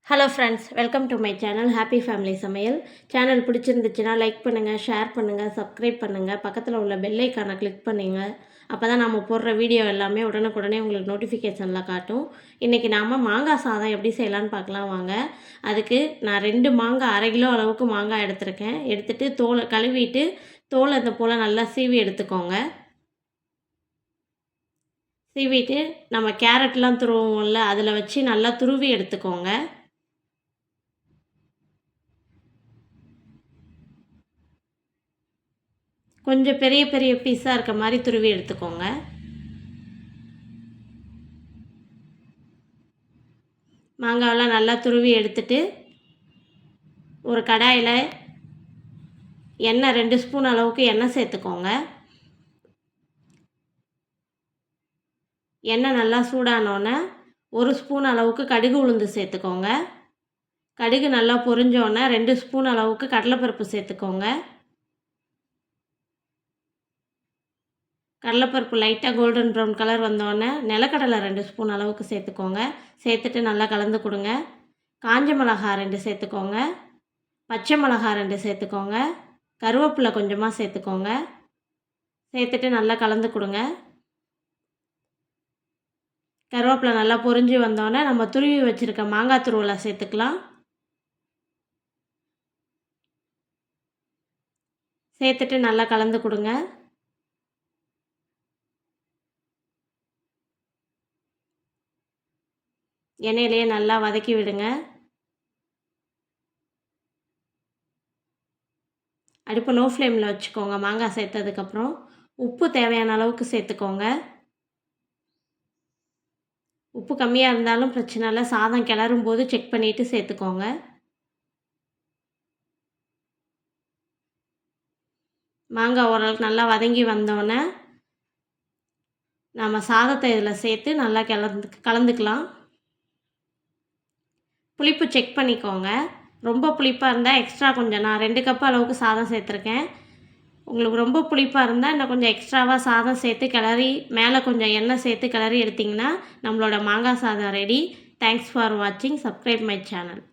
Hello friends, welcome to my channel happy family சமையல். Channel பிடிச்சிருந்துச்சுன்னா like பண்ணுங்கள், share பண்ணுங்கள், சப்ஸ்கிரைப் பண்ணுங்கள், பக்கத்தில் உள்ள பெல் ஐக்கானை கிளிக் பண்ணுங்க. அப்போ தான் நம்ம போடுற வீடியோ எல்லாமே உடனுக்குடனே உங்களுக்கு நோட்டிஃபிகேஷனில் காட்டும். இன்றைக்கி நாம் மாங்காய் சாதம் எப்படி செய்யலான்னு பார்க்கலாம் வாங்க. அதுக்கு நான் 2 மாங்காய் 1/2 கிலோ அளவுக்கு மாங்காய் எடுத்திருக்கேன். எடுத்துகிட்டு தோலை கழுவிட்டு தோலை இந்த போல் நல்லா சீவி எடுத்துக்கோங்க. சீவிட்டு நம்ம கேரட்லாம் துருவோம்ல, அதில் வச்சு நல்லா துருவி எடுத்துக்கோங்க. கொஞ்சம் பெரிய பெரிய பீஸாக இருக்க மாதிரி துருவி எடுத்துக்கோங்க. மாங்காயெல்லாம் நல்லா துருவி எடுத்துட்டு ஒரு கடாயில் எண்ணெய் 2 ஸ்பூன் அளவுக்கு எண்ணெய் சேர்த்துக்கோங்க. எண்ணெய் நல்லா சூடானோன்னே 1 ஸ்பூன் அளவுக்கு கடுகு உளுந்து சேர்த்துக்கோங்க. கடுகு நல்லா பொரிஞ்சோன்னே 2 ஸ்பூன் அளவுக்கு கடலைப்பருப்பு சேர்த்துக்கோங்க. கடலைப்பருப்பு லைட்டாக கோல்டன் ப்ரௌன் கலர் வந்தோடனே நிலக்கடலை 2 ஸ்பூன் அளவுக்கு சேர்த்துக்கோங்க. சேர்த்துட்டு நல்லா கலந்து கொடுங்க. காஞ்ச மிளகா 2 சேர்த்துக்கோங்க. பச்சை மிளகா 2 சேர்த்துக்கோங்க. கருவேப்பிலை கொஞ்சமாக சேர்த்துக்கோங்க. சேர்த்துட்டு நல்லா கலந்து கொடுங்க. கருவேப்பிலை நல்லா பொரிஞ்சு வந்தோடனே நம்ம துருவி வச்சுருக்க மாங்காய் துருவலை சேர்த்துக்கலாம். சேர்த்துட்டு நல்லா கலந்து கொடுங்க. எண்ணெயிலேயே நல்லா வதக்கி விடுங்க. அடுப்பு லோ ஃப்ளேமில் வச்சுக்கோங்க. மாங்காய் சேர்த்ததுக்கப்புறம் உப்பு தேவையான அளவுக்கு சேர்த்துக்கோங்க. உப்பு கம்மியாக இருந்தாலும் பிரச்சனை இல்லை, சாதம் கிளறும் போது செக் பண்ணிவிட்டு சேர்த்துக்கோங்க. மாங்காய் ஓரளவுக்கு நல்லா வதங்கி வந்தோடனே நம்ம சாதத்தை இதில் சேர்த்து நல்லா கலந்துக்கலாம். புளிப்பு செக் பண்ணிக்கோங்க. ரொம்ப புளிப்பாக இருந்தால் எக்ஸ்ட்ரா கொஞ்சம் நான் 2 கப் அளவுக்கு சாதம் சேர்த்துருக்கேன். உங்களுக்கு ரொம்ப புளிப்பாக இருந்தால் இன்னும் கொஞ்சம் எக்ஸ்ட்ராவாக சாதம் சேர்த்து கிளறி மேலே கொஞ்சம் எண்ணெய் சேர்த்து கிளறி எடுத்திங்கன்னா நம்மளோட மாங்காய் சாதம் ரெடி. தேங்க்ஸ் ஃபார் வாட்சிங். Subscribe my channel.